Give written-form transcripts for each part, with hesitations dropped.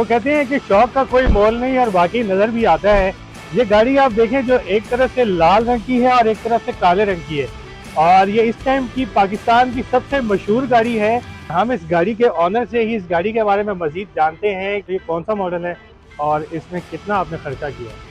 कहते हैं कि शौक का कोई मोल नहीं और बाकी नज़र भी आता है। ये गाड़ी आप देखें जो एक तरफ से लाल रंग की है और एक तरफ से काले रंग की है और ये इस टाइम की पाकिस्तान की सबसे मशहूर गाड़ी है। हम इस गाड़ी के ऑनर से ही इस गाड़ी के बारे में मज़ीद जानते हैं कि ये कौन सा मॉडल है और इसमें कितना आपने खर्चा किया है।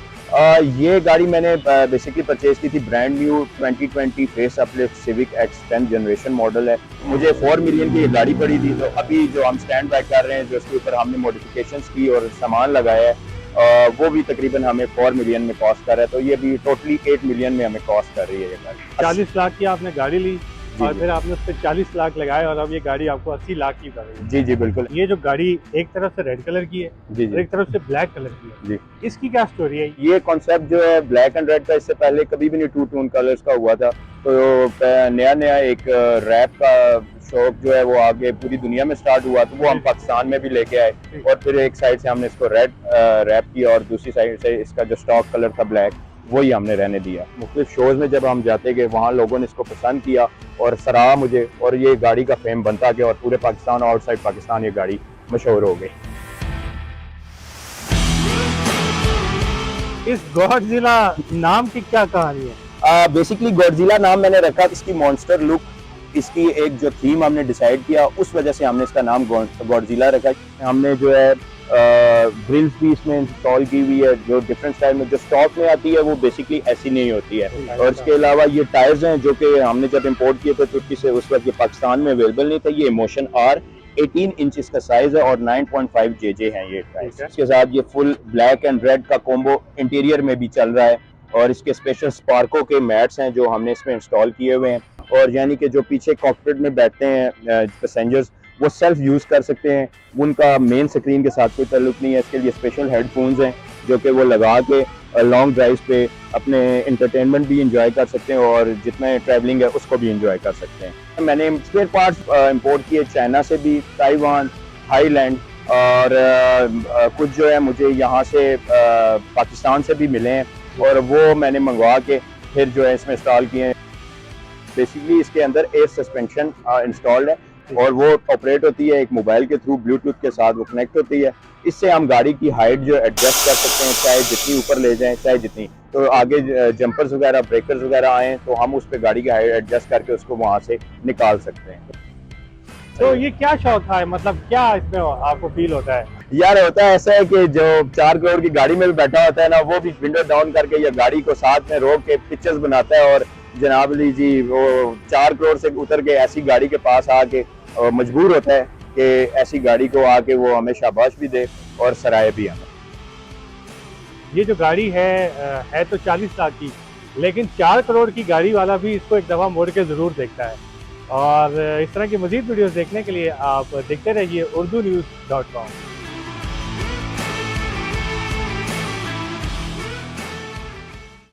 ये गाड़ी मैंने बेसिकली परचेज की थी brand new 2020 face uplift civic x 10th generation model है। मुझे 4 मिलियन की ये गाड़ी पड़ी थी, तो अभी जो हम स्टैंड बाय कर रहे हैं जो उसके ऊपर हमने मॉडिफिकेशंस की और सामान लगाया है वो भी तकरीबन हमें 4 मिलियन में कॉस्ट कर रहा है, तो ये भी टोटली 8 मिलियन में हमें कॉस्ट कर रही है ये गाड़ी। 40 लाख की आपने गाड़ी ली और फिर आपने उस पर 40 लाख लगाए और अब ये गाड़ी आपको 80 लाख की पड़ रही है। जी जी बिल्कुल। ये जो गाड़ी एक तरफ से रेड कलर की है जी और एक तरफ से ब्लैक कलर की है जी, इसकी क्या स्टोरी है? ये कॉन्सेप्ट जो है ब्लैक एंड रेड का इससे पहले कभी भी नहीं टू टोन कलर्स का हुआ था, तो नया नया एक रैप का शौक जो है वो आगे पूरी दुनिया में स्टार्ट हुआ, तो वो हम पाकिस्तान में भी लेके आए और फिर एक साइड से हमने इसको रेड रैप किया और दूसरी साइड से इसका जो स्टॉक कलर था ब्लैक वही हमने रहने दिया। मुख्तलिफ शोज़ में जब हम जाते गए वहाँ लोगों ने इसको पसंद किया और सराहा मुझे, और ये गाड़ी का फेम बनता गया और पूरे पाकिस्तान और आउटसाइड पाकिस्तान ये गाड़ी मशहूर हो गई। इस गॉडजिला नाम की क्या कहानी है? बेसिकली गॉडजिला नाम मैंने रखा इसकी मॉन्स्टर लुक, इसकी एक जो थीम हमने डिसाइड किया उस वजह से हमने इसका नाम गॉडजिला रखा। हमने जो है ग्रिल्स भी इसमें इंस्टॉल की हुई है जो डिफरेंट स्टाइल में जो स्टॉक में आती है वो बेसिकली ऐसी नहीं होती है। और इसके अलावा ये टायर्स हैं जो कि हमने जब इंपोर्ट किए थे तुर्की से उस वक्त ये पाकिस्तान में अवेलेबल नहीं था। ये इमोशन आर 18 इंच का साइज है और 9.5 JJ हैं ये टायर्स। इसके साथ ये फुल ब्लैक एंड रेड का कॉम्बो इंटीरियर में भी चल रहा है और इसके स्पेशल स्पार्को के मैट्स हैं जो हमने इसमें इंस्टॉल किए हुए हैं, और यानी कि जो पीछे कॉकपिट में बैठते हैं पैसेंजर्स वो सेल्फ यूज़ कर सकते हैं, उनका मेन स्क्रीन के साथ कोई ताल्लुक नहीं है। इसके लिए स्पेशल हेडफोन्स हैं जो कि वो लगा के लॉन्ग ड्राइव पे अपने इंटरटेनमेंट भी इंजॉय कर सकते हैं और जितना ट्रैवलिंग है उसको भी इंजॉय कर सकते हैं। मैंने स्पेयर पार्ट्स इंपोर्ट किए चाइना से भी, ताइवान, थाईलैंड और कुछ जो है मुझे यहाँ से पाकिस्तान से भी मिले हैं और वो मैंने मंगवा के फिर जो है इसमें इंस्टॉल किए हैं। बेसिकली इसके अंदर एयर सस्पेंशन इंस्टॉल्ड है और वो ऑपरेट होती है एक मोबाइल के थ्रू, ब्लूटूथ के साथ वो कनेक्ट होती है। इससे हम गाड़ी की हाइट जो एडजस्ट कर सकते हैं, चाहे जितनी ऊपर ले जाएं चाहे जितनी, तो आगे जंपर्स वगैरह ब्रेकर्स वगैरह आए तो हम उस पर गाड़ी की हाइट एडजस्ट करके उसको वहाँ से निकाल सकते हैं। तो ये क्या शौक है, मतलब क्या इसमें आपको फील होता है? यार होता है ऐसा है कि जो 4 करोड़ की गाड़ी में भी बैठा होता है ना, वो भी विंडो डाउन करके या गाड़ी को साथ में रोक के पिक्चर्स बनाता है और जनाब ली जी वो 4 करोड़ से उतर के ऐसी गाड़ी के पास आके मजबूर होता है कि ऐसी गाड़ी को आके वो हमें शाबाश भी दे और सराहे भी हमें। ये जो गाड़ी है तो 40 लाख की, लेकिन 4 करोड़ की गाड़ी वाला भी इसको एक दफ़ा मोड़ के ज़रूर देखता है। और इस तरह की मज़ीद वीडियोस देखने के लिए आप देखते रहिए urdunews.com।